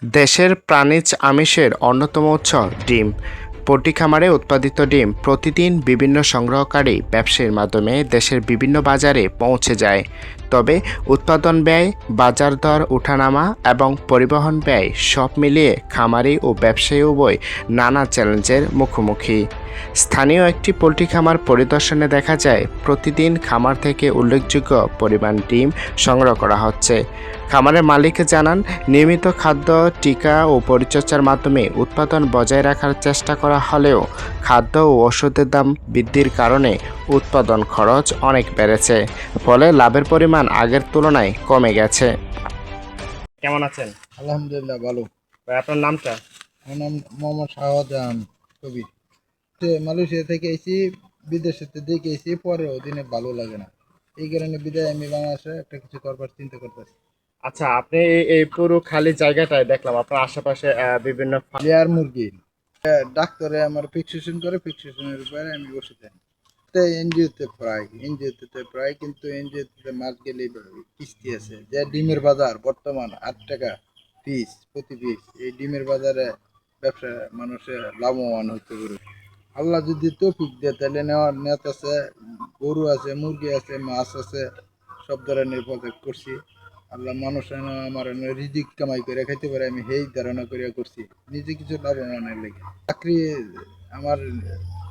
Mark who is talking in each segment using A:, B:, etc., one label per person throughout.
A: দেশের প্রাণীজ আমিষের অন্যতম উৎস ডিম। পোল্ট্রি খামারে উৎপাদিত ডিম প্রতিদিন বিভিন্ন সংগ্রহকারী ব্যবসায়ীর মাধ্যমে দেশের বিভিন্ন বাজারে পৌঁছে যায়। তবে উৎপাদন ব্যয়, বাজার দর ওঠানামা এবং পরিবহন ব্যয় সব মিলিয়ে খামারি ও ব্যবসায়ী উভয় নানা চ্যালেঞ্জের মুখোমুখি। স্থানীয় একটি পোল্ট্রি খামার পরিদর্শনে দেখা যায় প্রতিদিন খামার থেকে উল্লেখযোগ্য পরিমাণ ডিম সংগ্রহ করা হচ্ছে। খামারের মালিক জানান, নিয়মিত খাদ্য, টিকা ও পরিচর্যার মাধ্যমে উৎপাদন বজায় রাখার চেষ্টা করা হলেও খাদ্য ও ওষুধের দাম বৃদ্ধির কারণে উৎপাদন খরচ অনেক বেড়েছে, ফলে লাভের পরিমাণ আগের তুলনায় কমে গেছে। কেমন আছেন?
B: আলহামদুলিল্লাহ ভালো।
A: ভাই, আপনার নামটা?
B: আমার নাম মোহাম্মদ শাহজাহান কবির। মালয়েশিয়া থেকে এসেছি, বিদেশেতে দেখে এসেছি, পরেও দিনে ভালো লাগে না, এই কারণে বিদায় আমি বাংলাদেশে একটা কিছু করবার চিন্তা করতেছি।
A: আচ্ছা, আপনি এই পুরো খালি জায়গাটায় দেখলাম আপনার আশেপাশে বিভিন্ন
B: লেয়ার মুরগি ডাক্তারে আমার ফিক্সেশন করে, ফিক্সেশনের উপরে আমি বসে থাকি। এনজিওতে প্রায় কিন্তু এনজিওতে মাস গেলে কিস্তি আছে। যে ডিমের বাজার বর্তমান 8 টাকা পিস, প্রতি পিস। এই ডিমের বাজারে ব্যবসা মানুষের লাভবান হতে পারে। আল্লাহ যদি তৌফিক দেয় তাহলে নেওয়ার নেত আছে, গরু আছে, মুরগি আছে, মাছ আছে, সব ধরনের প্রজেক্ট করছি। আল্লাহ মানুষ আমার রিজিক কামাই করে খাইতে পারে, আমি সেই ধারণা করিয়া করছি, নিজে কিছু লাভবানের লেগে। চাকরি আমার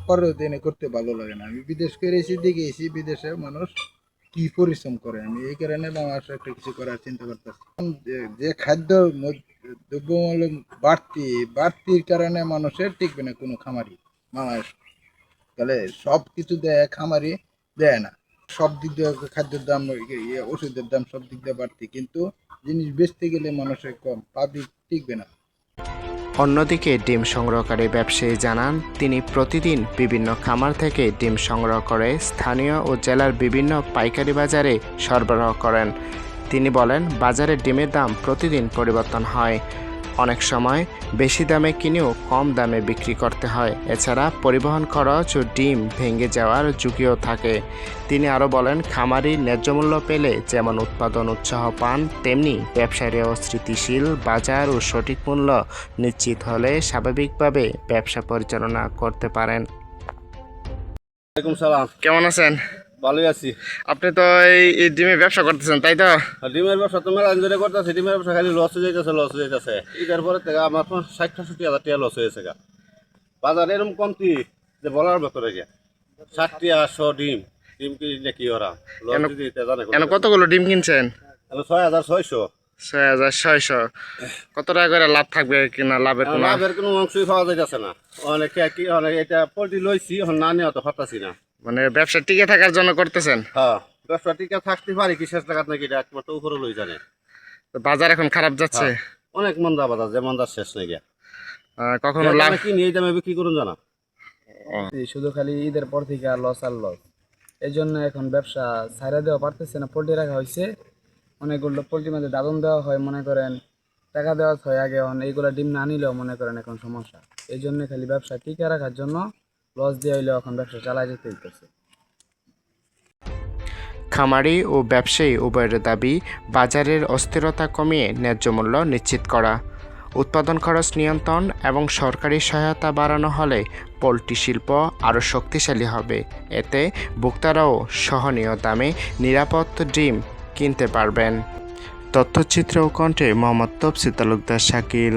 B: পরের দিনে করতে ভালো লাগে না। আমি বিদেশ করে এসে দেখে এসি বিদেশে মানুষ কি পরিশ্রম করে, আমি এই কারণে বাংলাদেশে একটা কিছু করার চিন্তা করতেছি। যে খাদ্য দ্রব্যমূল্য বাড়তির কারণে মানুষের টিকবে না কোনো খামারি বাংলাদেশ। তাহলে সব কিছু দেয় খামারি, দেয় না। সব দিক দিয়ে খাদ্যের দাম, ওষুধের দাম সব দিক দিয়ে বাড়তি, কিন্তু জিনিস বেচতে গেলে মানুষের কম, পাবলিক টিকবে না।
A: অন্যদিকে ডিম সংগ্রহকারী ব্যবসায়ী জানান, তিনি প্রতিদিন বিভিন্ন খামার থেকে ডিম সংগ্রহ করে স্থানীয় ও জেলার বিভিন্ন পাইকারি বাজারে সরবরাহ করেন। তিনি বলেন, বাজারে ডিমের দাম প্রতিদিন পরিবর্তন হয়। অনেক সময় বেশি দামে কিনেও কম দামে বিক্রি করতে হয়। এছাড়া পরিবহন খরচ ও ডিম ভেঙে যাওয়ার ঝুঁকিও থাকে। তিনি আরও বলেন, খামারি ন্যায্য মূল্য পেলে যেমন উৎপাদন উৎসাহ পান, তেমনি ব্যবসায়ীরাও স্থিতিশীল বাজার ও সঠিক মূল্য নিশ্চিত হলে স্বাভাবিকভাবে ব্যবসা পরিচালনা করতে পারেন।
C: ওয়ালাইকুম সালাম।
A: কেমন আছেন?
C: ভালোই আছি।
A: আপনি তো এই ডিমের ব্যবসা করতেছেন, তাই তো?
C: ডিমের ব্যবসা তো মেলা এনজয় করতেছি। ডিমের ব্যবসা খালি লস হয়ে যাইতেছে। ঈদের পরে থেকে আমার 60-65 হাজার টাকা লস হয়েছে। বাজার এরকম কমতি যে বলার ভেতরে গিয়া 60 টাকা 100 ডিম কিনলে কি ওরা লস দিতে জানে।
A: কতগুলো ডিম কিনছেন?
C: 6600।
A: 6600। কত টাকা করে লাভ থাকবে কিনা?
C: লাভের কোনো অংশই পাওয়া যাইতেছে না। অনেক এটা পোল্ট্রি লইছি, এখন না নিয়ে তো পারতাছি না।
A: মানে ব্যবসা টিকে থাকার জন্য করতেছেন?
C: হ্যাঁ, ব্যবসা টিকে থাকতে পারি কি শেষ টাকা নাকি, এটা একমাত্র উপরে লই জানে।
A: বাজার এখন খারাপ যাচ্ছে।
C: অনেক মন্দা বাজার, যে মন্দার শেষ নাকি।
A: কখনো লাভ
C: কি নিয়ে দামে বিক্রি করুন জানা।
D: শুধু খালি ঈদের পর থেকে আর লস। এই জন্য এখন ব্যবসা ছাইরা দেওয়া পারতেছে না। পোল্ট্রি রাখা হয়েছে, অনেকগুলো পোল্ট্রির মধ্যে দাদন দেওয়া হয়, মনে করেন টাকা দেওয়া হয় আগে। এখন এইগুলো ডিম না নিলেও মনে করেন এখন সমস্যা। এই জন্য খালি ব্যবসা টিকে রাখার জন্য লস দিয়ে হইলেও এখন ব্যবসা চালাই যেতে হইতেছে।
A: খামারি ও ব্যবসায়ী উভয়ের দাবি, বাজারের অস্থিরতা কমিয়ে ন্যায্য মূল্য নিশ্চিত করা, উৎপাদন খরচ নিয়ন্ত্রণ এবং সরকারি সহায়তা বাড়ানো হলে পোল্ট্রি শিল্প আরও শক্তিশালী হবে। এতে ভোক্তারাও সহনীয় দামে নিরাপদ ডিম কিনতে পারবেন। তথ্যচিত্র ও কণ্ঠে মোহাম্মদ তফসির তালুকদার শাকিল।